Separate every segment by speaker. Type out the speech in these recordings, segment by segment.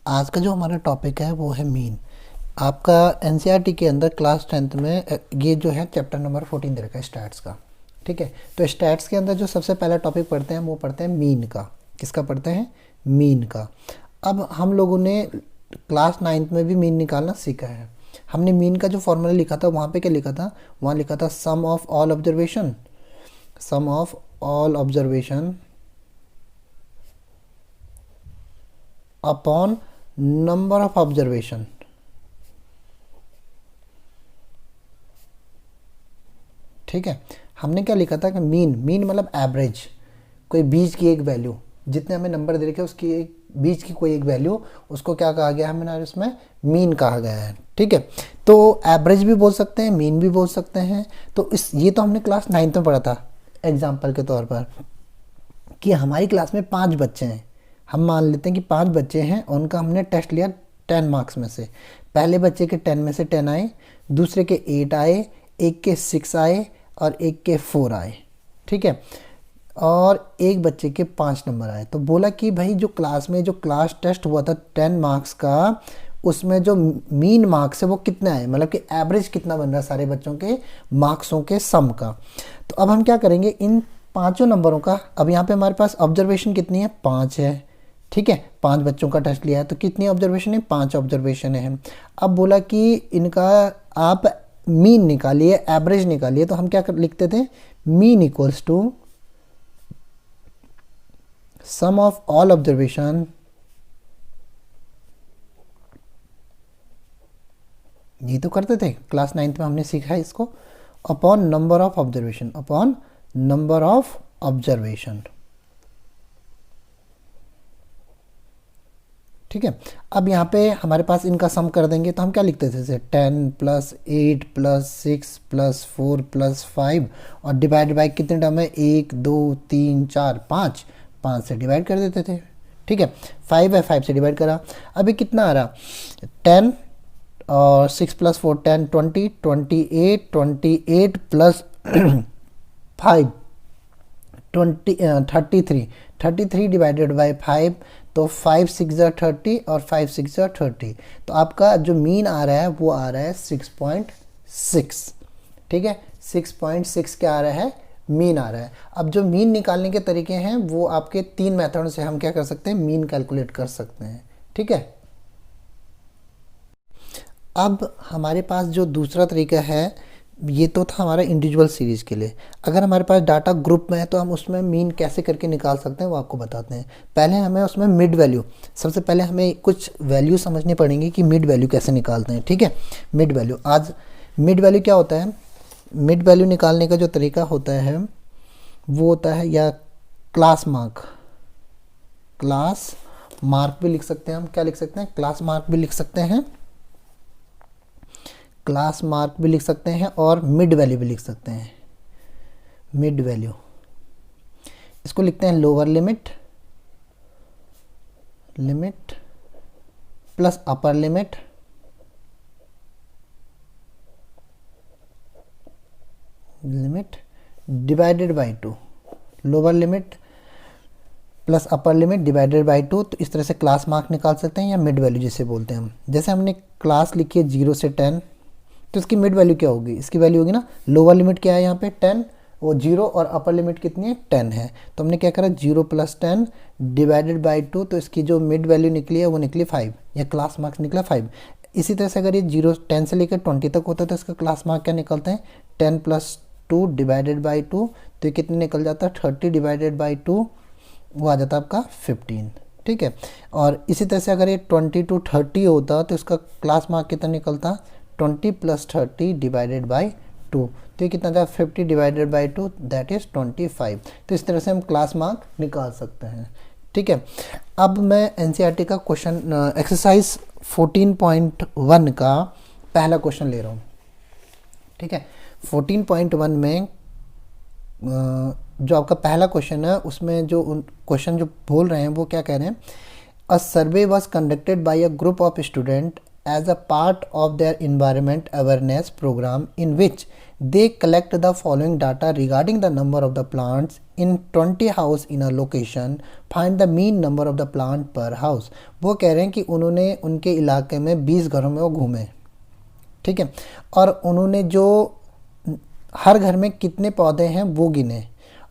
Speaker 1: आज का जो हमारा टॉपिक है वो है मीन। आपका एनसीईआरटी के अंदर क्लास 10th में ये जो है चैप्टर नंबर 14 दे रखा है स्टैट्स का। ठीक है, तो स्टैट्स के अंदर जो सबसे पहला टॉपिक पढ़ते हैं वो पढ़ते हैं मीन का। किसका पढ़ते हैं? मीन का। अब हम लोगों ने क्लास 9th में भी मीन निकालना सीखा है। हमने मीन का जो फॉर्मूला लिखा था वहाँ पे क्या लिखा था? वहाँ लिखा था sum of all observation, sum of all observation upon number of observation. ठीक है, हमने क्या लिखा था कि मीन, मीन मतलब एवरेज, कोई बीच की एक वैल्यू, जितने हमें नंबर दे रखे उसकी एक बीच की कोई एक वैल्यू, उसको क्या कहा गया है? हमें इसमें मीन कहा गया है। ठीक है, तो एवरेज भी बोल सकते हैं, मीन भी बोल सकते हैं। तो इस ये तो हमने क्लास 9th में पढ़ा था। एग्जाम्पल के तौर पर कि हमारी क्लास में 5 बच्चे हैं, हम मान लेते हैं कि 5 बच्चे हैं, उनका हमने टेस्ट लिया 10 मार्क्स में से। पहले बच्चे के 10 में से 10 आए, दूसरे के 8 आए, एक के 6 आए और एक के 4 आए। ठीक है, और एक बच्चे के 5 नंबर आए। तो बोला कि भाई जो क्लास में जो क्लास टेस्ट हुआ था 10 मार्क्स का, उसमें जो मीन मार्क्स है वो कितना है, मतलब कि एवरेज कितना बन रहा है सारे बच्चों के मार्क्सों के सम का। तो अब हम क्या करेंगे, इन 5 नंबरों का, अब यहाँ पे हमारे पास ऑब्जर्वेशन कितनी है? 5 है। ठीक है, 5 बच्चों का टेस्ट लिया है तो कितनी ऑब्जर्वेशन है? 5 ऑब्जर्वेशन है। अब बोला कि इनका आप मीन निकालिए, एवरेज निकालिए। तो हम क्या लिखते थे? Mean equals to sum of all observation ये तो करते थे क्लास 9th में, हमने सीखा है इसको, upon number of observation, upon number of observation. ठीक है, अब यहाँ पे हमारे पास इनका सम कर देंगे तो हम क्या लिखते थे? जैसे 10 प्लस 8 प्लस 6 प्लस 4 प्लस 5 और डिवाइड बाई कितने टर्म है? 1 2 3 4 5, 5 से डिवाइड कर देते थे। ठीक है, 5 है, 5 से डिवाइड करा। अभी कितना आ रहा? 10 और 6 प्लस 4 10 20 28 28 प्लस 5 33 डिवाइडेड बाई 5, तो 5 6 ज़ा 30 और 5 6 ज़ा 30। तो आपका जो मीन आ रहा है वो आ रहा है 6.6। ठीक है, 6.6 क्या आ रहा है? मीन आ रहा है। अब जो मीन निकालने के तरीके हैं वो आपके 3 मेथड से हम क्या कर सकते हैं? मीन कैलकुलेट कर सकते हैं। ठीक है, अब हमारे पास जो दूसरा तरीका है, ये तो था हमारा इंडिविजुअल सीरीज़ के लिए। अगर हमारे पास डाटा ग्रुप में है तो हम उसमें मीन कैसे करके निकाल सकते हैं वो आपको बताते हैं। पहले हमें उसमें मिड वैल्यू, सबसे पहले हमें कुछ वैल्यू समझनी पड़ेंगी कि मिड वैल्यू कैसे निकालते हैं। ठीक है, मिड वैल्यू, आज मिड वैल्यू क्या होता है? मिड वैल्यू निकालने का जो तरीका होता है वो होता है या क्लास मार्क, क्लास मार्क भी लिख सकते हैं हम। क्या लिख सकते हैं? क्लास मार्क भी लिख सकते हैं, क्लास मार्क भी लिख सकते हैं और मिड वैल्यू भी लिख सकते हैं। मिड वैल्यू इसको लिखते हैं lower limit, limit plus upper limit limit divided by 2, lower limit plus upper limit divided by 2। तो इस तरह से क्लास मार्क निकाल सकते हैं या मिड वैल्यू जिसे बोलते हैं हम। जैसे हमने क्लास लिखी है 0 से 10, तो इसकी मिड वैल्यू क्या होगी? इसकी वैल्यू होगी ना, लोअर लिमिट क्या है यहाँ पे? 10, वो 0 और अपर लिमिट कितनी है? 10 है। तो हमने क्या करा? 0 प्लस 10 डिवाइडेड बाई 2, तो इसकी जो मिड वैल्यू निकली है वो निकली 5, या क्लास मार्क्स निकला 5। इसी तरह से अगर ये 10 से लेकर 20 तक होता है तो इसका क्लास मार्क क्या निकलते हैं? 10 प्लस 2 डिवाइडेड बाई 2, तो ये कितने निकल जाता है? 30 डिवाइडेड बाई 2, वो आ जाता है आपका 15। ठीक है, और इसी तरह से अगर ये 20 to 30 होता तो इसका क्लास मार्क कितना निकलता? 20 प्लस 30 डिवाइडेड बाई 2, तो ये कितना था? 50 डिवाइडेड बाई 2, दैट इज़ 25। तो इस तरह से हम क्लास मार्क निकाल सकते हैं। ठीक है, अब मैं एनसीईआरटी का क्वेश्चन एक्सरसाइज 14.1 का पहला क्वेश्चन ले रहा हूँ। ठीक है, 14.1 में जो आपका पहला क्वेश्चन है उसमें जो क्वेश्चन जो बोल रहे हैं वो क्या कह रहे हैं? A survey was conducted by a group of student as a part of their environment awareness program in which they collect the following data regarding the number of the plants in 20 house in a location, find the mean number of the plant per house। वो कह रहे हैं कि उन्होंने उनके इलाके में 20 घरों में वो घूमे, ठीक है, और उन्होंने जो हर घर में कितने पौधे हैं वो गिने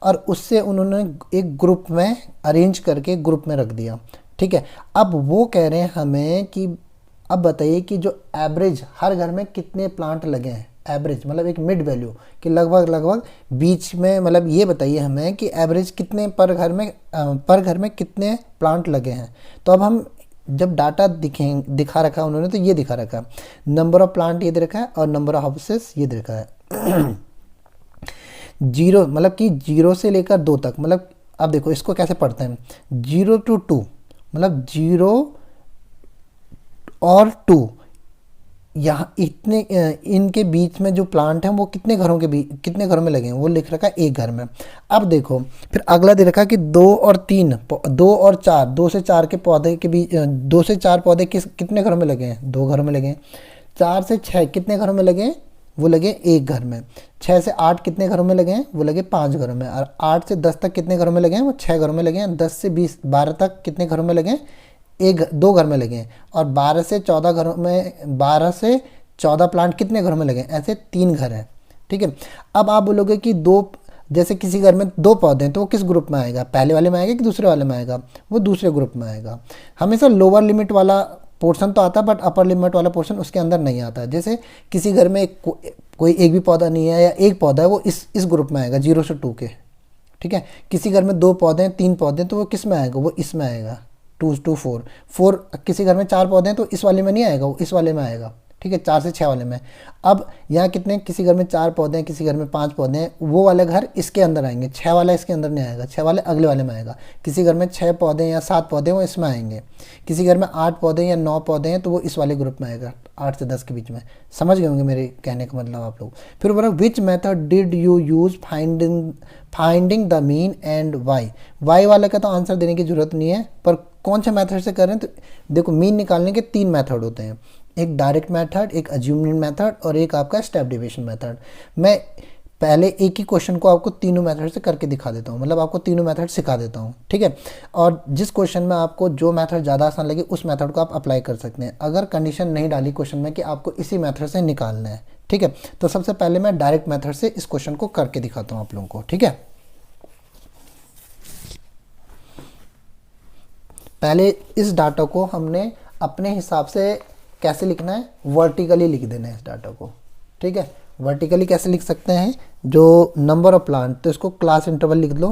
Speaker 1: और उससे उन्होंने एक ग्रुप में अरेंज करके ग्रुप में रख दिया, ठीक है। अब वो कह रहे हैं हमें कि अब बताइए कि जो एवरेज हर घर में कितने प्लांट लगे हैं, एवरेज मतलब एक मिड वैल्यू कि लगभग बीच में, मतलब ये बताइए हमें कि एवरेज कितने पर घर में कितने प्लांट लगे हैं। तो अब हम जब डाटा दिखा रखा है उन्होंने, तो ये दिखा रखा है नंबर ऑफ प्लांट ये दे रखा है और नंबर ऑफ हाउसेस ये दे रखा है। जीरो मतलब कि 0 से लेकर 2 तक, मतलब अब देखो इसको कैसे पढ़ते हैं, 0 to 2 मतलब 0 और 2, यहाँ इतने इनके बीच में जो प्लांट हैं वो कितने घरों में लगे हैं, वो लिख रखा है एक घर में। अब देखो फिर अगला दे रखा है कि 2 और 4, 2 से 4 के पौधे के बीच 2 से 4 पौधे कितने घरों में लगे हैं, 2 घरों में लगे हैं। 4 से 6 कितने घरों में लगे हैं, वो लगे एक घर में। 6 से 8 कितने घरों में लगे हैं, वो लगे 5 घरों में। और 8 से 10 तक कितने घरों में लगे हैं, वो 6 घरों में लगे हैं। 10 से 12 तक कितने घरों में लगे हैं, 2 घर में लगे हैं। और 12 से 14 प्लांट कितने घरों में लगे हैं, ऐसे 3 घर हैं, ठीक है। अब आप बोलोगे कि जैसे किसी घर में 2 पौधे हैं तो वो किस ग्रुप में आएगा, पहले वाले में आएगा कि दूसरे वाले में आएगा, वो दूसरे ग्रुप में आएगा। हमेशा लोअर लिमिट वाला पोर्शन तो आता है बट अपर लिमिट वाला पोर्शन उसके अंदर नहीं आता है। जैसे किसी घर में कोई एक भी पौधा नहीं है या एक पौधा है, वो इस ग्रुप में आएगा 0 से 2 के, ठीक है। किसी घर में 2 पौधे हैं 3 पौधे हैं तो वो किस में आएगा, वो इसमें आएगा 2 to 4। किसी घर में 4 पौधे हैं तो इस वाले में नहीं आएगा, वो इस वाले में आएगा, ठीक है, 4 से 6 वाले में। अब यहाँ कितने, किसी घर में 4 पौधे हैं, किसी घर में 5 पौधे हैं, वो वाले घर इसके अंदर आएंगे, 6 वाला इसके अंदर नहीं आएगा, 6 वाले अगले वाले में आएगा। किसी घर में 6 पौधे या 7 पौधे हैं वो इसमें आएंगे। किसी घर में 8 पौधे या 9 पौधे हैं तो वो इस वाले ग्रुप में आएगा, 8 से 10 के बीच में। समझ गए होंगे मेरे कहने का मतलब आप लोग। फिर बोला which method did you use finding the mean and y वाले का तो आंसर देने की जरूरत नहीं है, पर कौन से मेथड से कर रहे हैं। तो देखो मीन निकालने के 3 मेथड होते हैं, एक डायरेक्ट मेथड, एक अज्यूम्ड मेथड और एक आपका स्टेप डेविएशन मेथड। मैं पहले एक ही क्वेश्चन को आपको तीनों मेथड से करके दिखा देता हूँ, मतलब आपको तीनों मेथड सिखा देता हूँ, ठीक है। और जिस क्वेश्चन में आपको जो मेथड ज़्यादा आसान लगे उस मेथड को आप अप्लाई कर सकते हैं, अगर कंडीशन नहीं डाली क्वेश्चन में कि आपको इसी मेथड से निकालना है, ठीक है। तो सबसे पहले मैं डायरेक्ट मेथड से इस क्वेश्चन को करके दिखाता हूँ आप लोगों को, ठीक है। पहले इस डाटा को हमने अपने हिसाब से कैसे लिखना है, वर्टिकली लिख देना है इस डाटा को, ठीक है। वर्टिकली कैसे लिख सकते हैं, जो नंबर ऑफ प्लांट, तो इसको क्लास इंटरवल लिख लो,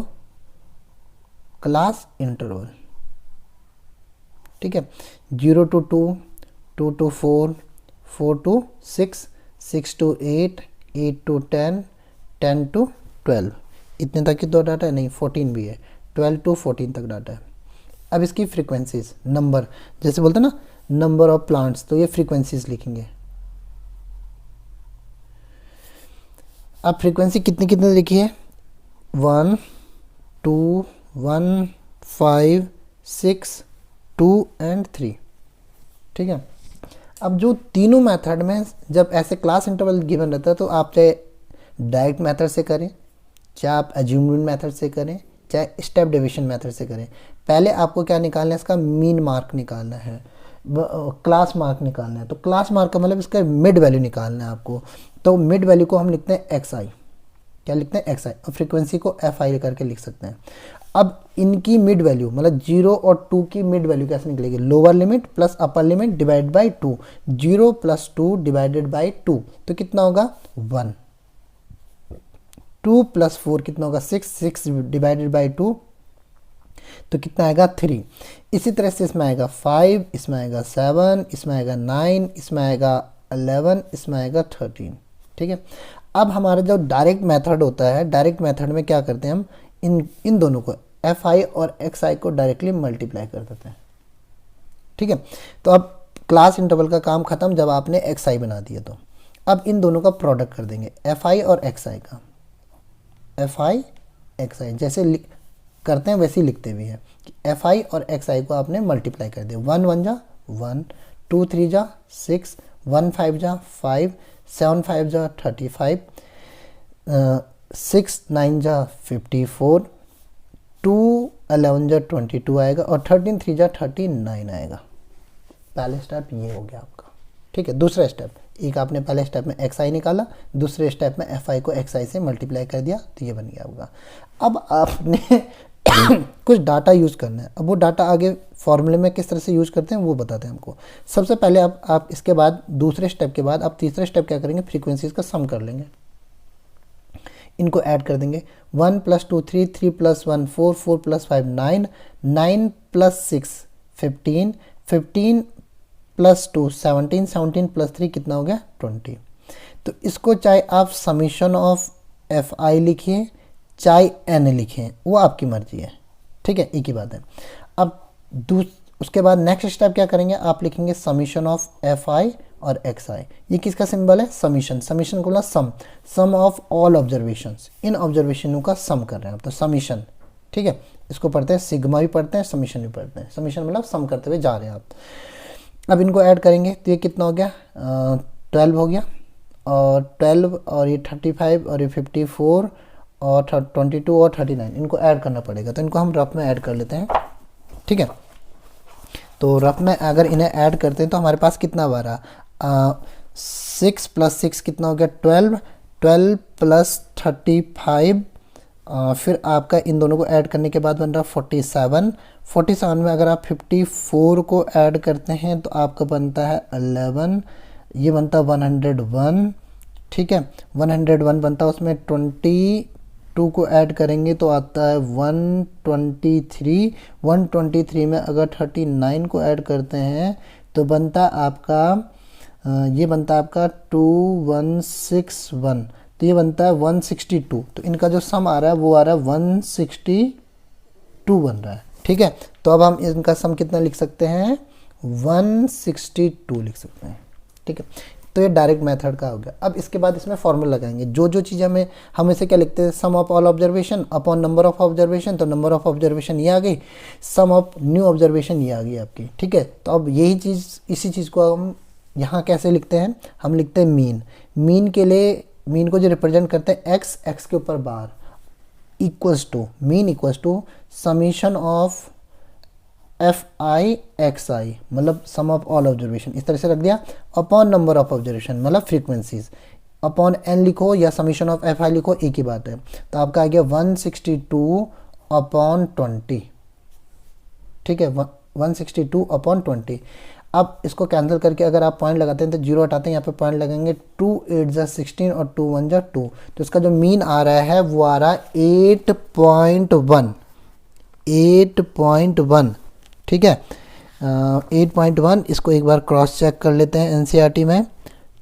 Speaker 1: क्लास इंटरवल, ठीक है। 0 to 2, 2 to 4, 4 to 6, 6 to 8, 8 to 10, 10 to 12, इतने तक की तो डाटा है, नहीं 14 भी है, 12 to 14 तक डाटा है। अब इसकी फ्रीक्वेंसीज, नंबर, जैसे बोलते हैं ना नंबर ऑफ प्लांट्स, तो ये फ्रीक्वेंसीज लिखेंगे। अब फ्रीक्वेंसी कितनी कितनी लिखी है, 1, 2, 1, 5, 6, 2 and 3, ठीक है। अब जो तीनों मेथड में जब ऐसे क्लास इंटरवल गिवन रहता है तो आप चाहे डायरेक्ट मेथड से करें, चाहे आप अज्यूम्ड मेथड से करें, चाहे स्टेप डेविएशन मेथड से करें, पहले आपको क्या निकालना है, इसका मीन मार्क निकालना है, क्लास मार्क निकालना है। तो क्लास मार्क का मतलब इसका मिड वैल्यू निकालना है आपको। तो मिड वैल्यू को हम लिखते हैं एक्स आई, क्या लिखते हैं एक्स आई, और फ्रीक्वेंसी को एफ आई करके लिख सकते हैं। अब इनकी मिड वैल्यू मतलब 0 और 2 की मिड वैल्यू कैसे निकलेगी, lower limit plus upper limit divide by 2, 0 + 2 divided by 2, तो कितना होगा 1, 2 + 4 कितना होगा 6, 6 डिवाइडेड बाई 2 तो कितना आएगा 3। इसी तरह से इसमें आएगा 5, इसमें आएगा 7, इसमें आएगा 9, इसमें आएगा 11, इसमें आएगा 13, ठीक है। अब हमारा जो डायरेक्ट मेथड होता है, डायरेक्ट मेथड में क्या करते हैं हम, इन दोनों को एफ आई और एक्स आई को डायरेक्टली मल्टीप्लाई कर देते हैं, ठीक है। तो अब क्लास इंटरवल का काम खत्म जब आपने एक्स आई बना दिया। तो अब इन दोनों का प्रोडक्ट कर देंगे, एफ आई और एक्स आई का, एफ आई एक्स आई जैसे करते हैं वैसे ही लिखते भी हैं कि एफ आई और एक्स आई को आपने मल्टीप्लाई कर दिया, 1 × 1 = 1, 2 3 जा 6, 1 5 जा 5, 7 5 जा 35, 6 9 जा 54, 2 11 जा 22 आएगा और 13 3 जा 39 आएगा। पहले स्टेप ये हो गया आपका। ठीक है, दूसरा स्टेप, एक आपने पहले स्टेप में एक्स आई निकाला, दूसरे स्टेप में एफ आई को एक्स आई से मल्टीप्लाई कर दिया, तो ये बन गया होगा। अब आपने कुछ डाटा यूज़ करना है। अब वो डाटा आगे फॉर्मूले में किस तरह से यूज़ करते हैं वो बताते हैं हमको। सबसे पहले आप इसके बाद दूसरे स्टेप के बाद आप तीसरे स्टेप क्या करेंगे, फ्रीक्वेंसीज का सम कर लेंगे, इनको ऐड कर देंगे। 1 + 2 3, 3 + 1 4, 4 + 5 9, 9 + 6 15, 15 + 2 17, 17 + 3 कितना हो गया 20। तो इसको चाहे आप समीशन ऑफ एफ आई लिखिए चाहे एन लिखें, वो आपकी मर्जी है। ठीक है, एक ही बात है। अब उसके बाद नेक्स्ट स्टेप क्या करेंगे, आप लिखेंगे समीशन ऑफ एफ आई और एक्स आई। ये किसका सिंबल है, समीशन। समीशन को बोला सम ऑफ ऑल ऑब्जर्वेशंस, इन ऑब्जर्वेशनों का सम कर रहे हैं आप, तो समीशन। ठीक है, इसको पढ़ते हैं सिग्मा भी पढ़ते हैं, समीशन भी पढ़ते हैं। समीशन मतलब सम करते हुए जा रहे हैं आप। अब इनको ऐड करेंगे तो ये कितना हो गया 12 हो गया, और 12 और ये 35 और ये 54 और 22 और 39, इनको ऐड करना पड़ेगा। तो इनको हम रफ में ऐड कर लेते हैं। ठीक है, तो रफ में अगर इन्हें ऐड करते हैं तो हमारे पास कितना आ रहा, 6 + 6 कितना हो गया 12, 12 + 35, फिर आपका इन दोनों को ऐड करने के बाद बन रहा 47। 47 में अगर आप 54 को ऐड करते हैं तो आपका बनता है 11, ये बनता है 101। ठीक है, 101 बनता है, उसमें 22 को ऐड करेंगे तो आता है 123। 123 में अगर 39 को ऐड करते हैं तो बनता आपका ये बनता है आपका 2161, तो ये बनता है 162। तो इनका जो सम आ रहा है वो आ रहा है 162 बन रहा है। ठीक है, तो अब हम इनका सम कितना लिख सकते हैं 162 लिख सकते हैं। ठीक है, तो ये डायरेक्ट मेथड का हो गया। अब इसके बाद इसमें फॉर्मूला लगाएंगे। जो जो चीज़ हम इसे क्या लिखते हैं, sum of all observation upon number of observation. तो नंबर ऑफ ऑब्जर्वेशन ये आ गई, सम ऑफ न्यू ऑब्जर्वेशन ये आ गई आपकी। ठीक है, तो अब यही चीज़, इसी चीज़ को हम यहाँ कैसे लिखते हैं, हम लिखते हैं मीन। मीन के लिए, मीन को जो रिप्रेजेंट करते हैं एक्स, एक्स के ऊपर bar, equals to mean equals to summation of F I X आई, मतलब सम ऑफ ऑल ऑब्जर्वेशन, इस तरह से रख दिया, अपॉन नंबर ऑफ ऑब्जर्वेशन मतलब फ्रीक्वेंसीज, अपॉन एन लिखो या समीशन ऑफ एफ आई लिखो, एक ही बात है। तो आपका आ गया 162/20। ठीक है, 162/20। अब इसको कैंसिल करके अगर आप पॉइंट लगाते हैं तो जीरो हटाते हैं, यहाँ पे पॉइंट लगेंगे, 2 8 जा 16 और 2 1 जा 2। तो इसका जो मीन आ रहा है वो आ रहा है 8.1, 8.1। ठीक है, 8.1। इसको एक बार क्रॉस चेक कर लेते हैं एनसीईआरटी में,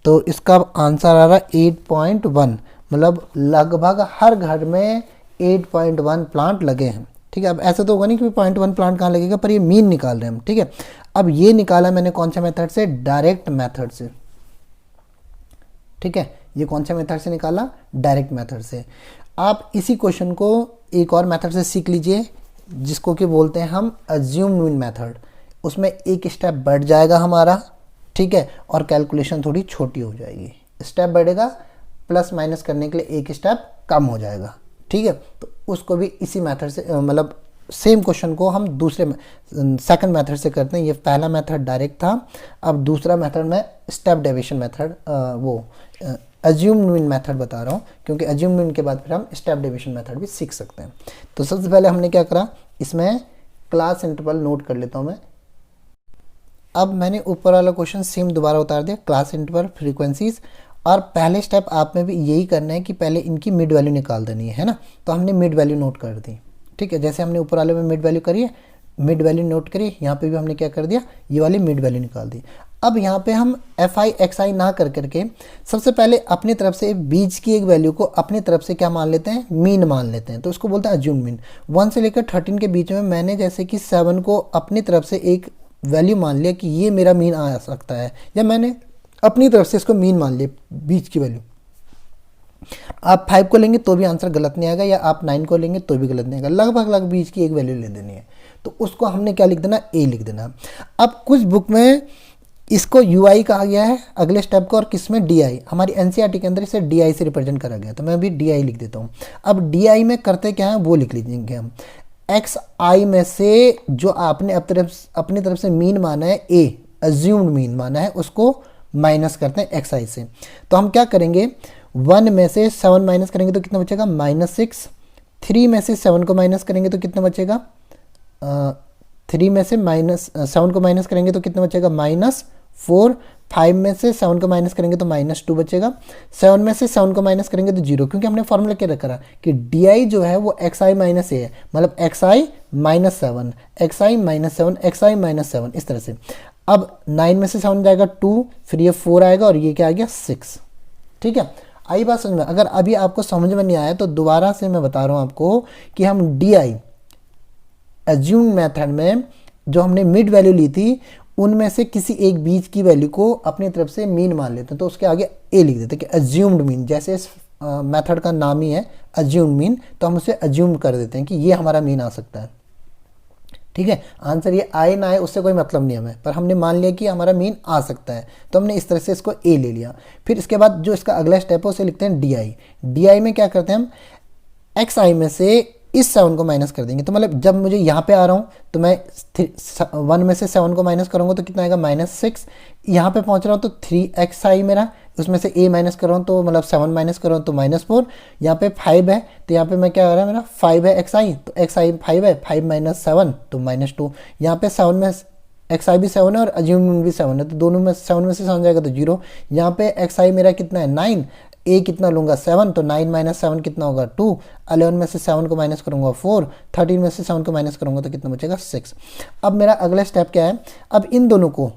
Speaker 1: तो इसका आंसर आ रहा है 8.1, मतलब लगभग हर घर में 8.1 प्लांट लगे हैं। ठीक है, अब ऐसा तो होगा नहीं कि 0.1 प्लांट कहाँ लगेगा, पर ये मीन निकाल रहे हैं हम। ठीक है, अब ये निकाला मैंने कौन से मेथड से, डायरेक्ट मेथड से। ठीक है, ये कौन से मेथड से निकाला, डायरेक्ट मेथड से। आप इसी क्वेश्चन को एक और मेथड से सीख लीजिए, जिसको कि बोलते हैं हम अज्यूम मीन मेथड। उसमें एक स्टेप बढ़ जाएगा हमारा, ठीक है, और कैलकुलेशन थोड़ी छोटी हो जाएगी। स्टेप बढ़ेगा, प्लस माइनस करने के लिए एक स्टेप कम हो जाएगा। ठीक है, तो उसको भी इसी मेथड से, मतलब सेम क्वेश्चन को हम दूसरे सेकंड मेथड से करते हैं। ये पहला मेथड डायरेक्ट था, अब दूसरा मेथड में स्टेप डेविएशन मेथड, वो अज्यूम मीन मेथड बता रहा हूँ, क्योंकि अज्यूम मीन के बाद फिर हम स्टेप डेविएशन मेथड भी सीख सकते हैं। तो सबसे पहले हमने क्या करा, इसमें क्लास इंटरवल नोट कर लेता हूँ मैं। अब मैंने ऊपर वाला क्वेश्चन सेम दोबारा उतार दिया, क्लास इंटरवल फ्रीक्वेंसीज, और पहले स्टेप आप में भी यही करना है कि पहले इनकी मिड वैल्यू निकाल देनी है ना। तो हमने मिड वैल्यू नोट कर दी। ठीक है, जैसे हमने ऊपर वाले में मिड वैल्यू करी है, मिड वैल्यू नोट करिए, यहाँ पे भी हमने क्या कर दिया, ये वाली मिड वैल्यू निकाल दी। अब यहाँ पे हम एफ आई एक्स आई ना कर करके सबसे पहले अपनी तरफ से बीच की एक वैल्यू को अपनी तरफ से क्या मान लेते हैं, मीन मान लेते हैं। तो उसको बोलते हैं अज्यूम मीन। 1 से लेकर 13 के बीच में मैंने जैसे कि 7 को अपनी तरफ से एक वैल्यू मान लिया कि ये मेरा मीन आ सकता है, या मैंने अपनी तरफ से इसको मीन मान लिया बीच की वैल्यू। आप 5 को लेंगे तो भी आंसर गलत नहीं आएगा, या आप 9 को लेंगे तो भी गलत नहीं आएगा, लगभग बीच की एक वैल्यू ले देनी है। तो उसको हमने क्या लिख देना, ए लिख देना। अब कुछ बुक में इसको UI कहा गया है अगले स्टेप को, और किसमें DI, हमारी NCERT के अंदर इसे DI से रिप्रेजेंट करा गया, तो मैं अभी DI लिख देता हूँ। अब DI में करते क्या है वो लिख लीजिएंगे हम, XI में से जो आपने अपनी तरफ से मीन माना है, अज्यूम्ड मीन माना है, उसको माइनस करते हैं XI से। तो हम क्या करेंगे, 1 में से 7 माइनस करेंगे तो कितना बचेगा -6, 3 में से 7 को माइनस करेंगे तो कितना बचेगा, 3 में से -7 को माइनस करेंगे तो कितना बचेगा -4, 5 में से 7 को माइनस करेंगे तो -2 बचेगा, 7 में से 7 को माइनस करेंगे तो 0, क्योंकि हमने फॉर्मूला क्या रखा कि DI जो है वो XI माइनस A है, मतलब XI -7, XI -7, XI -7, इस तरह से। अब 9 में से 7 जाएगा 2, फिर ये 4 आएगा और ये क्या आ गया 6। ठीक है, आई बात समझ में? अगर अभी आपको समझ में नहीं आया तो दोबारा से मैं बता रहा हूँ आपको कि हम DI एज्यूम मेथड में जो हमने मिड वैल्यू ली थी उनमें से किसी एक बीच की वैल्यू को अपनी तरफ से मीन मान लेते हैं, तो उसके आगे A लिख देते हैं कि एज्यूम्ड मीन, जैसे इस मेथड का नाम ही है एज्यूम्ड मीन, तो हम उसे एज्यूम कर देते हैं कि ये हमारा मीन आ सकता है। ठीक है, आंसर ये आए ना आए उससे कोई मतलब नहीं हमें, पर हमने मान लिया कि हमारा मीन आ सकता है, तो हमने इस तरह से इसको A ले लिया। फिर इसके बाद जो इसका अगला स्टेप है उसे लिखते हैं DI। DI में क्या करते हैं हम, XI में से इस 7 को माइनस कर देंगे, तो मतलब जब मुझे यहाँ पे आ रहा हूँ तो मैं 1 में से 7 को माइनस करूँगा तो कितना आएगा -6, यहाँ पे पहुँच रहा हूँ तो 3XI मेरा, उसमें से A माइनस कर रहा हूँ तो मतलब 7 माइनस कर रहा हूँ तो -4, यहाँ पे 5 है तो यहाँ पे मैं क्या आ रहा है मेरा 5 है XI, तो XI 5 है, 5 - 7 तो -2, यहाँ पे 7 में XI भी 7 है और अज्यूम भी 7 है, तो दोनों में 7 में से 7 जाएगा तो 0, यहाँ पे XI मेरा कितना है 9, A कितना लूँगा 7, तो 9 - 7 कितना होगा 2, 11 में से 7 को माइनस करूँगा 4, 13 में से 7 को माइनस करूँगा तो कितना बचेगा 6। अब मेरा अगला स्टेप क्या है, अब इन दोनों को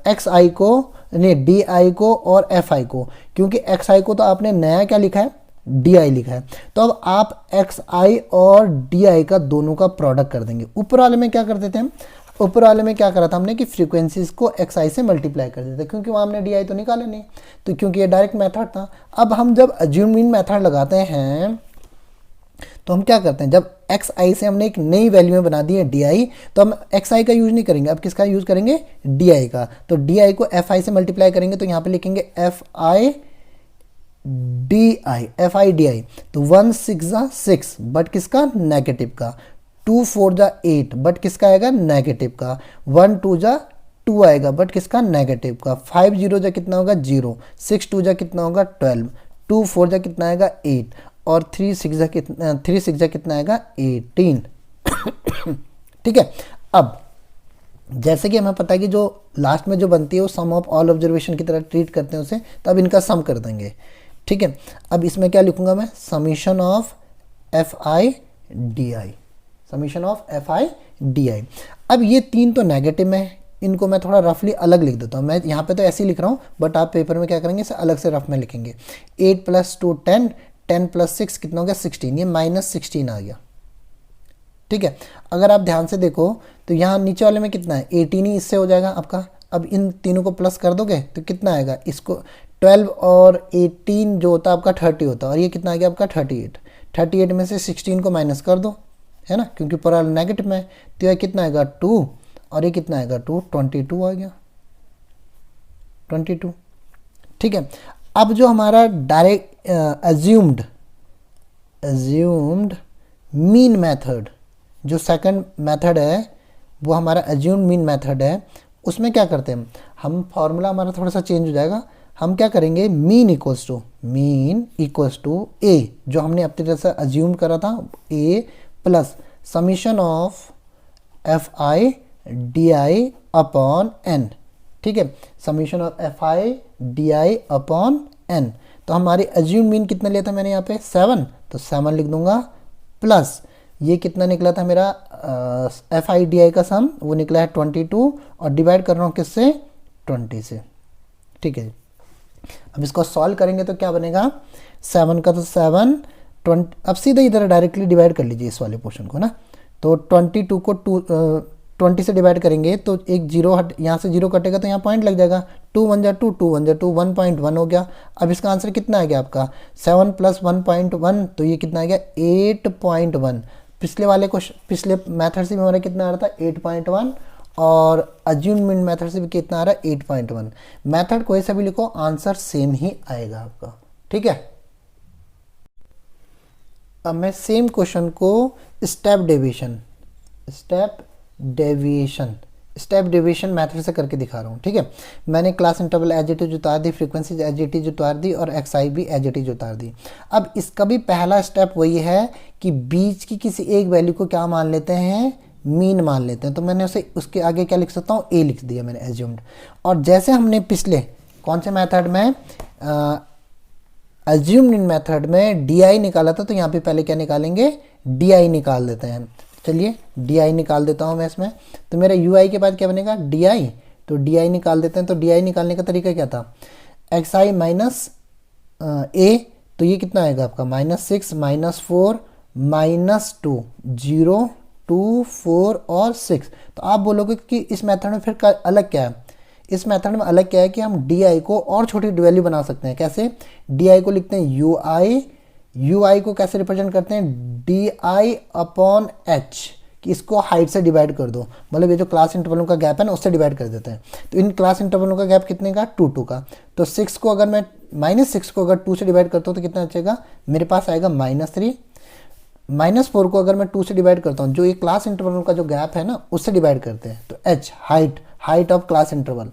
Speaker 1: XI को नहीं DI को और FI को, क्योंकि XI को तो आपने नया क्या लिखा है DI लिखा है, तो अब आप XI और DI का दोनों का प्रोडक्ट कर देंगे। ऊपर वाले में क्या कर देते हैं, ऊपर वाले में क्या करा था हमने कि फ्रीक्वेंसीज को XI से मल्टीप्लाई कर देते, क्योंकि वहाँ हमने DI तो निकाला नहीं, तो क्योंकि ये डायरेक्ट मेथड था। अब हम जब अज्यूम मीन मेथड लगाते हैं तो हम क्या करते हैं, जब XI से हमने एक नई वैल्यू में बना दी है DI, तो हम XI का यूज नहीं करेंगे, अब किसका यूज करेंगे DI का, तो DI को FI से मल्टीप्लाई करेंगे, तो यहाँ पे लिखेंगे FI DI, तो 1 6 6 बट किसका नेगेटिव का, 2 4 8 बट किसका आएगा नेगेटिव का, 1 2 2 आएगा बट किसका नेगेटिव का, 5 0 कितना होगा 0, 6 2 कितना होगा 12, 2 4 कितना आएगा 8 और 3 6 कितना आएगा 18। ठीक है, अब जैसे कि हमें पता है कि जो लास्ट में जो बनती है वो सम ऑफ ऑल ऑब्जर्वेशन की तरह ट्रीट करते हैं उसे, तो अब इनका सम कर देंगे। ठीक है, अब इसमें क्या लिखूंगा मैं, summation of FI DI, summation of FI DI। अब ये 3 तो नेगेटिव में, इनको मैं थोड़ा रफली अलग लिख देता हूँ, मैं यहाँ पे तो ऐसे ही लिख रहा हूँ बट आप पेपर में क्या करेंगे इसे अलग से रफ में लिखेंगे। 8 + 2 10, 10 + 6 कितना हो गया 16, ये -16 आ गया। ठीक है, अगर आप ध्यान से देखो तो यहाँ नीचे वाले में कितना है 18 ही इससे हो जाएगा आपका। अब इन तीनों को प्लस कर दोगे तो कितना आएगा, इसको 12 और 18 जो होता है आपका 30 होता है, और ये कितना आ गया आपका 38, 38 में से 16 को माइनस कर दो, है ना, क्योंकि पूरा नेगेटिव में, तो ये कितना आएगा 2 और ये कितना आएगा 2, 22 आ गया 22। ठीक है, अब जो हमारा डायरेक्ट अज्यूम्ड मीन मेथड, जो सेकंड मेथड है वो हमारा अज्यूम्ड मीन मेथड है, उसमें क्या करते हैं हम फॉर्मूला हमारा थोड़ा सा चेंज हो जाएगा। हम क्या करेंगे, मीन इक्वल्स टू A, जो हमने अपनी तरह से अज्यूम करा था A plus summation of FI DI upon N। ठीक है, summation of FI DI upon N। तो हमारी अज्यूम मीन कितना लिया था मैंने यहाँ पे 7, तो 7 लिख दूंगा, प्लस ये कितना निकला था मेरा FI DI का सम, वो निकला है 22 और डिवाइड कर रहा हूँ किससे 20 से। ठीक है, अब इसको सॉल्व करेंगे तो क्या बनेगा, 7 का तो 7, 20, अब सीधे इधर डायरेक्टली डिवाइड कर लीजिए इस वाले पोर्शन को ना, तो 22 को 20 से डिवाइड करेंगे तो एक जीरो हट, यहाँ से जीरो कटेगा तो यहाँ पॉइंट लग जाएगा, 2 1 2 2 1 2 1.1 हो गया। अब इसका आंसर कितना आ गया आपका 7 + 1.1, तो ये कितना आ गया 8.1। पिछले वाले को पिछले मैथड से भी हमारा कितना आ रहा था 8.1, और अज्यूम मीन मेथड से भी कितना आ रहा है 8.1। मेथड कोई सा भी लिखो आंसर सेम ही आएगा आपका, ठीक है। अब मैं सेम क्वेश्चन को स्टेप डेविएशन मेथड से करके दिखा रहा हूँ, ठीक है। मैंने class interval as it is उतार दी, फ्रीक्वेंसी एज इट इज उतार दी और एक्सआई भी एज इट इज उतार दी। अब इसका भी पहला स्टेप वही है कि बीच की किसी एक वैल्यू को क्या मान लेते हैं, मीन मान लेते हैं। तो मैंने उसे उसके आगे क्या लिख सकता हूँ, ए लिख दिया मैंने एज्यूम्ड। और जैसे हमने पिछले कौन से मेथड में अज्यूम्ड इन मेथड में डी आई निकाला था, तो यहाँ पे पहले क्या निकालेंगे, डी आई निकाल देते हैं। चलिए डी आई निकाल देता हूँ मैं इसमें। तो मेरा यू आई के बाद क्या बनेगा, डी आई। तो डी आई निकाल देते हैं। तो डी आई निकालने का तरीका क्या था, एक्स आई माइनस ए, तो ये कितना आएगा आपका -6 -4 -2 0 2 4 और 6। तो आप बोलोगे कि इस मेथड में फिर अलग क्या है, इस मेथड में अलग क्या है कि हम डी आई को और छोटी वैल्यू बना सकते हैं। कैसे, डी आई को लिखते हैं यू आई, यू आई को कैसे रिप्रेजेंट करते हैं, डी आई अपॉन एच, कि इसको हाइट से डिवाइड कर दो, मतलब ये जो क्लास इंटरवलों का गैप है ना उससे डिवाइड कर देते हैं। तो इन क्लास इंटरवलों का गैप कितने का, 2 2 का। तो 6 को अगर मैं -6 को अगर 2 से डिवाइड करता हूँ तो कितना बचेगा, मेरे पास आएगा -3। -4 को अगर मैं 2 से डिवाइड करता हूँ, जो ये क्लास इंटरवल का जो गैप है ना उससे डिवाइड करते हैं, तो h height of class interval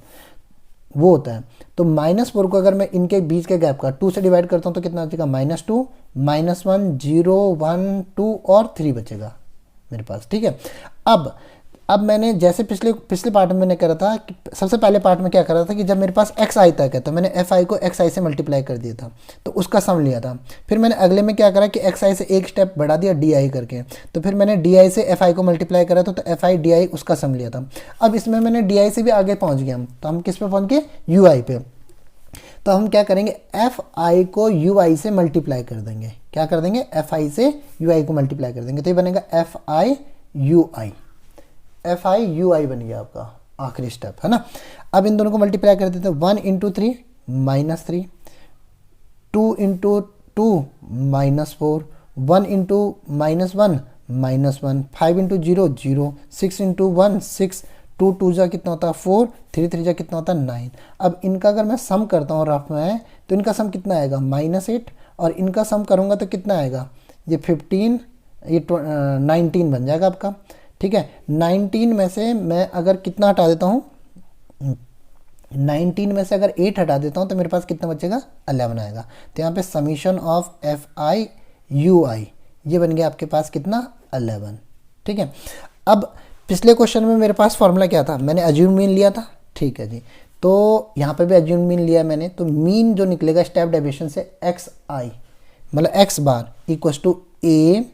Speaker 1: वो होता है। तो -4 को अगर मैं इनके बीच के गैप का 2 से डिवाइड करता हूँ तो कितना बचेगा, -2 -1 0 1 2 और 3 बचेगा मेरे पास, ठीक है। अब मैंने जैसे पिछले पार्ट में मैंने करा था कि सबसे पहले पार्ट में क्या करा था कि जब मेरे पास एक्स आई तक है तो मैंने एफ आई को एक्स आई से मल्टीप्लाई कर दिया था, तो उसका सम लिया था। फिर मैंने अगले में क्या करा कि एक्स आई से एक स्टेप बढ़ा दिया डी आई करके, तो फिर मैंने डी आई से एफ आई को मल्टीप्लाई करा था, तो एफ आई डी आई उसका सम लिया था। अब इसमें मैंने डी आई से भी आगे पहुँच गया, तो हम किस पे पहुँच गए, यू आई पे। तो हम क्या करेंगे, एफ आई को यू आई से मल्टीप्लाई कर देंगे। क्या कर देंगे, एफ आई से यू आई को मल्टीप्लाई कर देंगे, तो ये बनेगा F I you I, F I you I बन गया आपका आखिरी स्टेप, है ना। अब इन दोनों को मल्टीप्लाई कर देते हैं, 1 × 3 -3, 2 × 2 -4, 1 × -1 -1, 5 × 0 0, 6 × 1 6, 2 2 जा कितना होता है 4, 3 3 जा कितना होता है 9। अब इनका अगर मैं सम करता हूँ रफ में, तो इनका सम कितना आएगा -8, और इनका सम करूँगा तो कितना आएगा, ये 15, ये 19 बन जाएगा आपका, ठीक है। 19 में से मैं अगर कितना हटा देता हूँ, 19 में से अगर 8 हटा देता हूँ तो मेरे पास कितना बचेगा, 11 आएगा। तो यहाँ पे summation of F I you I ये बन गया आपके पास कितना, 11, ठीक है। अब पिछले क्वेश्चन में मेरे पास फॉर्मूला क्या था, मैंने अज्यूम मीन लिया था, ठीक है जी। तो यहाँ पे भी अज्यूम मीन लिया मैंने, तो मीन जो निकलेगा स्टेप डेविएशन से एक्स आई मतलब x bar equal to a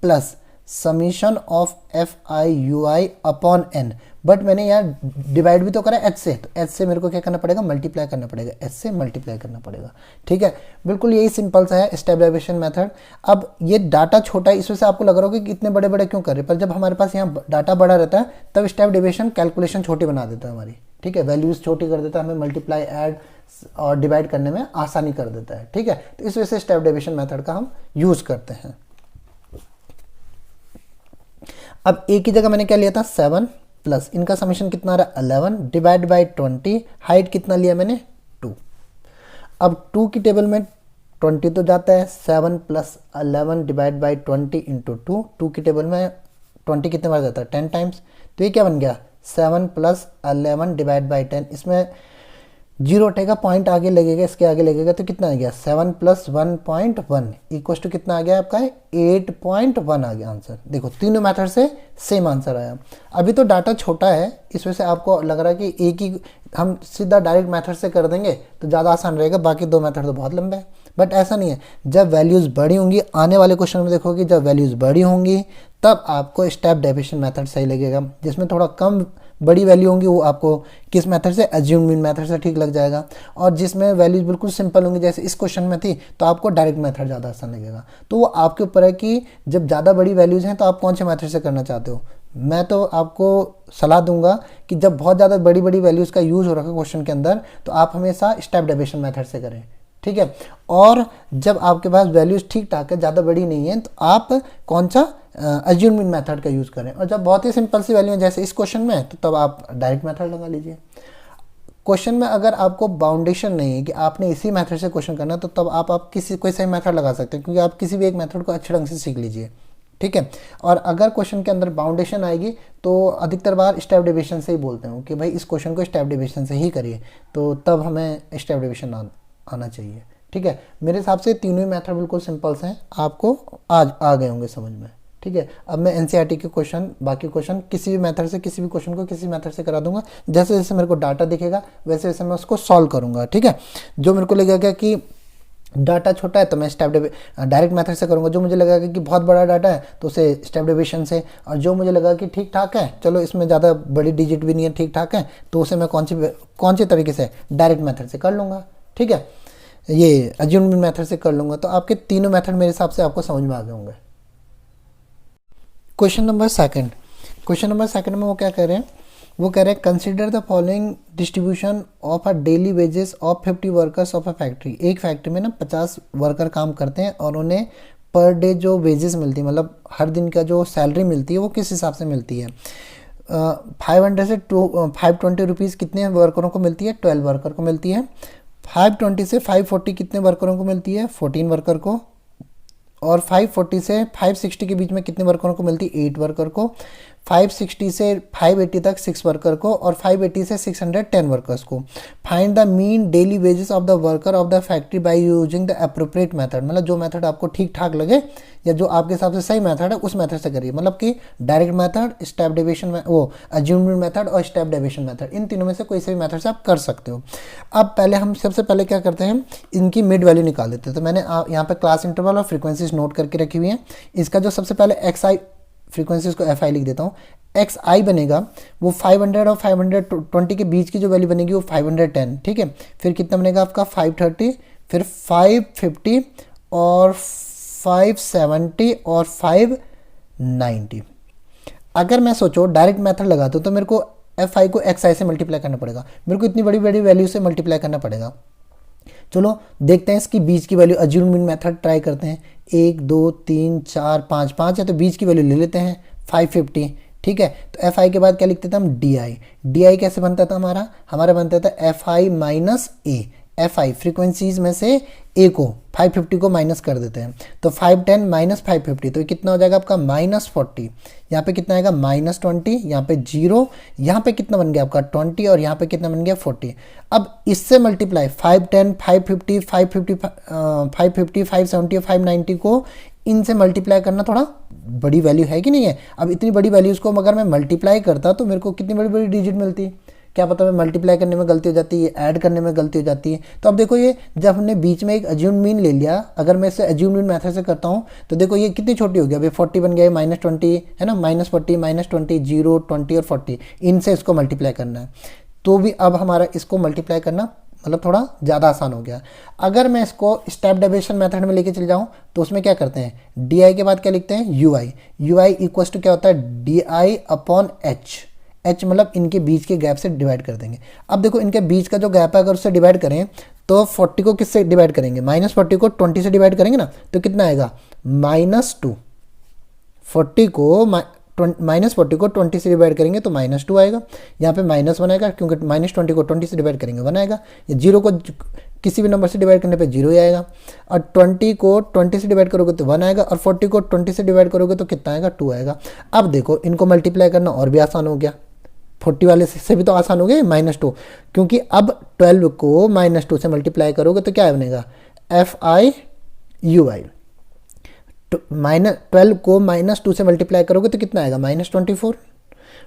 Speaker 1: plus summation of F I you i upon n. But मैंने यहाँ डिवाइड भी तो करा एच से, तो एच से मेरे को क्या करना पड़ेगा, मल्टीप्लाई करना पड़ेगा, एच से मल्टीप्लाई करना पड़ेगा, ठीक है। बिल्कुल यही सिंपल सा है स्टेप डेविएशन मेथड। अब ये डाटा छोटा है, इस वजह से आपको लग रहा होगा कि इतने बड़े बड़े क्यों कर रहे हैं, पर जब हमारे पास यहाँ डाटा बड़ा रहता है तब स्टेप डेविएशन कैलकुलेशन छोटी बना देता है हमारी, ठीक है। वैल्यूज छोटी कर देता है, हमें मल्टीप्लाई ऐड और डिवाइड करने में आसानी कर देता है, ठीक है। तो इस वजह से स्टेप डेविएशन मेथड का हम यूज़ करते हैं। अब ए की जगह मैंने क्या लिया था, 7 प्लस इनका समीशन कितना आ रहा है 11 डिवाइड बाई 20, हाइट कितना लिया मैंने 2। अब 2 की टेबल में 20 तो जाता है, 7 प्लस 11 डिवाइड बाई 20 इंटू 2, 2 की टेबल में 20 कितने बार जाता है 10 टाइम्स। तो ये क्या बन गया 7 प्लस 11 डिवाइड बाई 10, इसमें जीरो उठेगा, पॉइंट आगे लगेगा, इसके आगे लगेगा, तो कितना आ गया 7 प्लस 1.1 इक्वल टू कितना आ गया आपका 8.1 आ गया आंसर। देखो तीनों मेथड से सेम आंसर आया। अभी तो डाटा छोटा है, इस वजह से आपको लग रहा है कि एक ही हम सीधा डायरेक्ट मेथड से कर देंगे तो ज़्यादा आसान रहेगा, बाकी दो मेथड तो बहुत लंबे हैं। बट ऐसा नहीं है, जब वैल्यूज़ बड़ी होंगी, आने वाले क्वेश्चन में देखोगे जब वैल्यूज़ बड़ी होंगी तब आपको स्टेप डेविएशन मेथड सही लगेगा। जिसमें थोड़ा कम बड़ी वैल्यू होंगी वो आपको किस मेथड से, अज्यूम मीन मेथड से ठीक लग जाएगा। और जिसमें वैल्यूज बिल्कुल सिंपल होंगी जैसे इस क्वेश्चन में थी, तो आपको डायरेक्ट मेथड ज़्यादा आसान लगेगा। तो वो आपके ऊपर है कि जब ज़्यादा बड़ी वैल्यूज़ हैं तो आप कौन से मेथड से करना चाहते हो। मैं तो आपको सलाह दूंगा कि जब बहुत ज़्यादा बड़ी बड़ी वैल्यूज़ का यूज़ हो रहा है क्वेश्चन के अंदर, तो आप हमेशा स्टेप डेविएशन मेथड से करें, ठीक है। और जब आपके पास वैल्यूज़ ठीक ठाक है, ज़्यादा बड़ी नहीं है, तो आप कौन सा अज्यूम मीन मेथड का यूज़ करें। और जब बहुत ही सिंपल सी वैल्यू है जैसे इस क्वेश्चन में, तो तब आप डायरेक्ट मेथड लगा लीजिए। क्वेश्चन में अगर आपको बाउंडेशन नहीं है कि आपने इसी मेथड से क्वेश्चन करना, तो तब आप किसी कोई सही मेथड लगा सकते हैं, क्योंकि आप किसी भी एक मेथड को अच्छे ढंग से सीख लीजिए, ठीक है। और अगर क्वेश्चन के अंदर बाउंडेशन आएगी तो अधिकतर बार स्टेप डिविजन से ही बोलते हैं कि भाई इस क्वेश्चन को स्टेप डिविजन से ही करिए, तो तब हमें स्टेप डिविजन आना चाहिए, ठीक है। मेरे हिसाब से तीनों ही मेथड बिल्कुल सिंपल्स हैं, आपको आज आ गए होंगे समझ में, ठीक है। अब मैं एनसीईआरटी के क्वेश्चन, बाकी क्वेश्चन किसी भी मेथड से, किसी भी क्वेश्चन को किसी मेथड से करा दूंगा। जैसे जैसे मेरे को डाटा दिखेगा वैसे वैसे मैं उसको सॉल्व करूंगा, ठीक है। जो मेरे को लगेगा कि डाटा छोटा है तो मैं डायरेक्ट मेथड से करूंगा, जो मुझे लगेगा कि बहुत बड़ा डाटा है तो उसे स्टेप डिविजन से, और जो मुझे लगा कि ठीक ठाक है, चलो इसमें ज़्यादा बड़ी डिजिट भी नहीं है, ठीक ठाक है, तो उसे मैं कौन सी तरीके से डायरेक्ट मेथड से कर लूँगा, ठीक है। ये अज्यूम मेथड से कर लूँगा। तो आपके तीनों मेथड मेरे हिसाब से आपको समझ में आ गए होंगे। क्वेश्चन नंबर सेकंड में वो क्या कह रहे हैं, वो कह रहे हैं consider the following distribution of a daily wages of 50 workers of a factory. एक फैक्ट्री में ना 50 वर्कर काम करते हैं और उन्हें पर डे जो वेजेस मिलती है, मतलब हर दिन का जो सैलरी मिलती है वो किस हिसाब से मिलती है। 500 से 520 रुपीज़ कितने वर्करों को मिलती है, 12 वर्कर को मिलती है। 520 से 540 कितने वर्करों को मिलती है, 14 वर्कर को। और 540 से 560 के बीच में कितने वर्करों को मिलती है, 8 वर्कर को। 560 से 580 तक 6 वर्कर को, और 580 से 600 10 वर्कर्स को। Find the mean daily wages of the worker of the factory by using the appropriate method. मतलब जो मेथड आपको ठीक ठाक लगे या जो आपके हिसाब से सही मेथड है उस मेथड से करिए। मतलब कि डायरेक्ट मेथड, स्टेप डिविजन में वो अज्यूम्ड मेथड और स्टेप डिविजन मेथड, इन तीनों में से कोई से भी मेथड से आप कर सकते हो। अब पहले हम सबसे पहले क्या करते हैं, इनकी मिड वैल्यू निकाल देते हैं। तो मैंने यहाँ पे क्लास इंटरवल और फ्रीक्वेंसीज नोट करके रखी हुई है। इसका जो सबसे पहले एक्स आई, फ्रीक्वेंसीज को एफ आई लिख देता हूँ। एक्स आई बनेगा वो 500 और 520 के बीच की जो वैल्यू बनेगी वो 510, ठीक है। फिर कितना बनेगा आपका 530, फिर 550 और 570 और 590। अगर मैं सोचो डायरेक्ट मेथड लगाता हूँ तो मेरे को एफ आई को एक्स आई से मल्टीप्लाई करना पड़ेगा, मेरे को इतनी बड़ी बड़ी वैल्यू से मल्टीप्लाई करना पड़ेगा। चलो देखते हैं इसकी बीच की value, assumed mean method try करते हैं। 1 2 3 4 5 5 है तो बीच की वैल्यू ले लेते हैं 550, ठीक है। तो एफ आई के बाद क्या लिखते थे हम, डी आई। डी आई कैसे बनता था हमारा बनता था F I minus A. F I frequencies में से ए को 550 को माइनस कर देते हैं, तो 510 माइनस 550 तो कितना हो जाएगा आपका -40। यहाँ पे कितना आएगा -20, यहाँ पे 0, यहाँ पे कितना बन गया आपका 20 और यहाँ पे कितना बन गया 40। अब इससे मल्टीप्लाई 510 550 550 550 570 और 590 को इनसे मल्टीप्लाई करना थोड़ा बड़ी वैल्यू है कि नहीं है। अब इतनी बड़ी वैल्यूज़ को अगर मैं मल्टीप्लाई करता तो मेरे को कितनी बड़ी बड़ी डिजिट मिलती, क्या पता मैं मल्टीप्लाई करने में गलती हो जाती है, ऐड करने में गलती हो जाती है। तो अब देखो ये जब हमने बीच में एक अज्यूम्ड मीन ले लिया, अगर मैं इसे अज्यूम्ड मीन मेथड से करता हूँ तो देखो ये कितनी छोटी हो गई, अभी 40 बन गया, -20 है ना, -40 -20 0 20 और 40, इनसे इसको मल्टीप्लाई करना है। तो भी अब हमारा इसको मल्टीप्लाई करना मतलब थोड़ा ज़्यादा आसान हो गया। अगर मैं इसको स्टेप डिविजन मेथड में लेके चल जाऊँ तो उसमें क्या करते हैं, डी आई के बाद क्या लिखते हैं, u i. You i equal to क्या होता है, d i upon h. H मतलब इनके बीच के गैप से डिवाइड कर देंगे। अब देखो इनके बीच का जो गैप है अगर उससे डिवाइड करें तो 40 को किससे डिवाइड करेंगे, -40 को 20 से डिवाइड करेंगे ना, तो कितना आएगा -2। 40 को -40 को 20 से डिवाइड करेंगे तो -2 आएगा। यहाँ पे -1 आएगा क्योंकि -20 को 20 से डिवाइड करेंगे 1 आएगा। या 0 को किसी भी नंबर से डिवाइड करने पे 0 ही आएगा। और 20 को 20 से डिवाइड करोगे तो 1 आएगा, और 40 को 20 से डिवाइड करोगे तो कितना आएगा, 2 आएगा। अब देखो इनको मल्टीप्लाई करना और भी आसान हो गया, 40 वाले से भी तो आसान हो गया -2, क्योंकि अब 12 को -2 से मल्टीप्लाई करोगे तो क्या बनेगा, एफ आई यू आई। 12 को -2 से मल्टीप्लाई करोगे तो कितना आएगा, -24।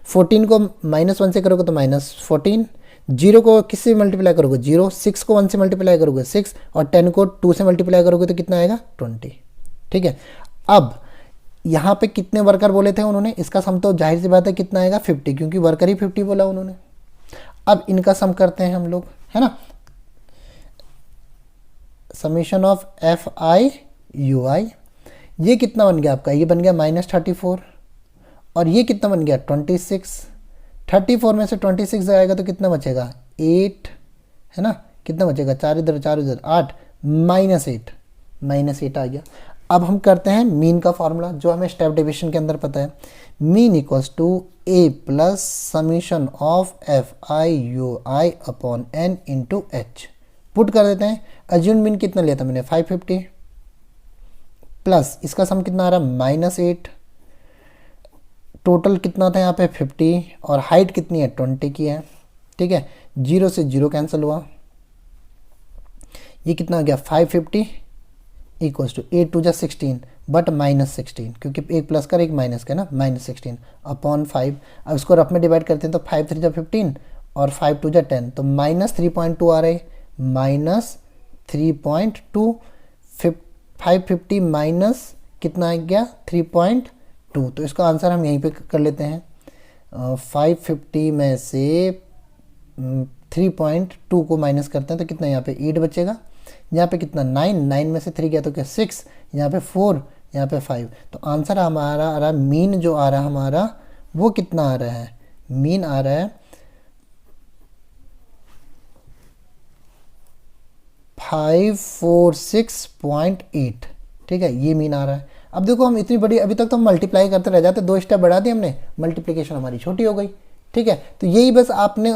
Speaker 1: 14 को -1 से करोगे तो -14। 0 को किससे मल्टीप्लाई करोगे, 0। 6 को 1 से मल्टीप्लाई करोगे 6, और 10 को 2 से मल्टीप्लाई करोगे तो कितना आएगा, 20, ठीक है। अब यहाँ पे कितने वर्कर बोले थे उन्होंने, इसका सम तो जाहिर सी बात है कितना आएगा, 50, क्योंकि वर्कर ही 50 बोला उन्होंने। अब इनका सम करते हैं हम लोग, है ना। Summation of F I you I, ये कितना बन गया आपका, ये बन गया -34, और ये कितना बन गया 26। 34 में से 26 जाएगा तो कितना बचेगा 8, है ना। कितना बचेगा, 4 इधर 4 इधर 8, -8 आ गया। अब हम करते हैं मीन का फॉर्मूला जो हमें स्टेप डिवीजन के अंदर पता है। Mean equals to a plus summation of F I you i upon n into h. Put कर देते हैं। अज्यूम मीन कितना लिया था मैंने 550 प्लस इसका सम कितना आ रहा है -8, टोटल कितना था यहाँ पे 50 और हाइट कितनी है 20 की है। ठीक है, 0 से 0 कैंसिल हुआ, ये कितना आ गया 550 इक्वल्स टू 8 2 जा 16 बट -16 क्योंकि एक प्लस का एक माइनस का ना -16 अपॉन 5। अब इसको रफ में डिवाइड करते हैं तो 5 3 जा 15 और 5 2 जा 10 तो -3.2 आ रहा है, -3.2 550 माइनस कितना आ गया 3.2। तो इसका आंसर हम यहीं पे कर लेते हैं। 550 में से 3.2 को माइनस करते हैं तो कितना यहाँ पे 8 बचेगा, यहाँ पे कितना 9 में से 3 गया तो क्या 6, यहाँ पे 4, यहाँ पे 5। तो आंसर हमारा आ रहा है, मीन जो आ रहा है हमारा वो कितना आ रहा है, मीन आ रहा है 546.8। ठीक है, ये मीन आ रहा है। अब देखो हम इतनी बड़ी, अभी तक तो हम मल्टीप्लाई करते रह जाते, 2 स्टेप बढ़ा दिए हमने, मल्टीप्लिकेशन हमारी छोटी हो गई। ठीक है, तो यही बस आपने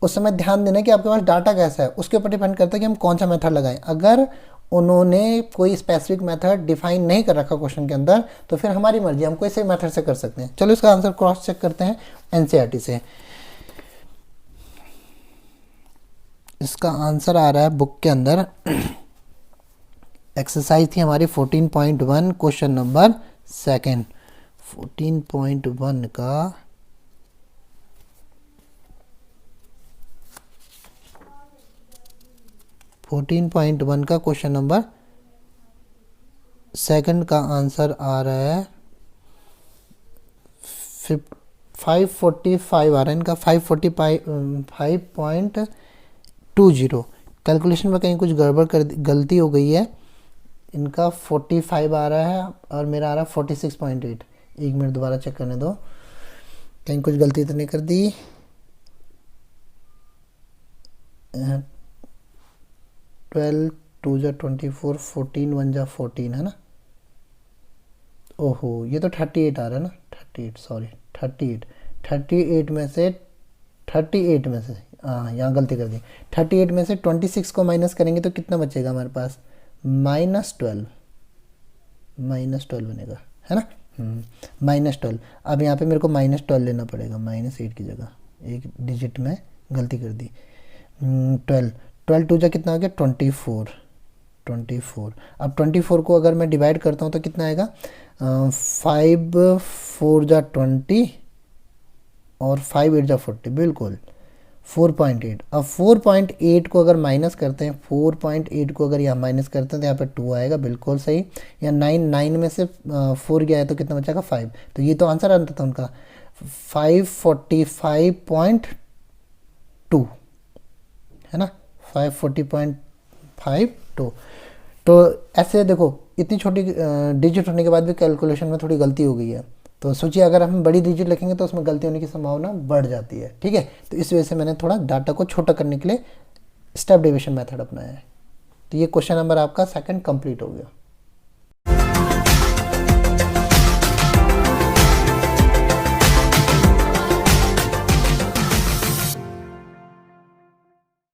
Speaker 1: उस समय ध्यान देना है कि आपके पास डाटा कैसा है, उसके ऊपर डिपेंड करता है कि हम कौन सा मेथड लगाएं। अगर उन्होंने कोई स्पेसिफिक मेथड डिफाइन नहीं कर रखा क्वेश्चन के अंदर तो फिर हमारी मर्जी, हम कोई से मेथड से कर सकते हैं। चलो इसका आंसर क्रॉस चेक करते हैं एनसीईआरटी से। इसका आंसर आ रहा है बुक के अंदर, एक्सरसाइज थी हमारी 14.1 क्वेश्चन नंबर 2। 14.1 का क्वेश्चन नंबर 2 का आंसर आ रहा है 545 आ रहा है इनका, 545.20। कैलकुलेशन में कहीं कुछ गलती हो गई है, इनका 45 आ रहा है और मेरा आ रहा है 46.8। 1 मिनट दोबारा चेक करने दो, कहीं कुछ गलती तो नहीं कर दी। 12 2 जा 24, 14 1 जा 14 है ना। ओहो, ये तो 38 आ रहा है ना, 38 सॉरी 38 में से हाँ यहाँ गलती कर दी। 38 में से 26 को माइनस करेंगे तो कितना बचेगा हमारे पास, -12 बनेगा है ना। -12। अब यहाँ पे मेरे को -12 लेना पड़ेगा, -8 की जगह एक डिजिट में गलती कर दी। 12 2 जा कितना आ गया 24। अब 24 को अगर मैं डिवाइड करता हूँ तो कितना आएगा, 5 4 जा 20 और 5 8 जा 40, बिल्कुल 4.8। अब 4.8 को अगर माइनस करते हैं, 4.8 को अगर यहाँ माइनस करते हैं तो यहाँ पे 2 आएगा, बिल्कुल सही। या 9 में से 4 गया है तो कितना बचेगा 5। तो ये तो आंसर आता था उनका 545.2 है ना, 540.52। तो ऐसे देखो इतनी छोटी डिजिट होने के बाद भी कैलकुलेशन में थोड़ी गलती हो गई है, तो सोचिए अगर हम बड़ी डिजिट लिखेंगे तो उसमें गलती होने की संभावना बढ़ जाती है। ठीक है, तो इस वजह से मैंने थोड़ा डाटा को छोटा करने के लिए स्टेप डिवीजन मेथड अपनाया है। तो ये क्वेश्चन नंबर आपका 2 कंप्लीट हो गया।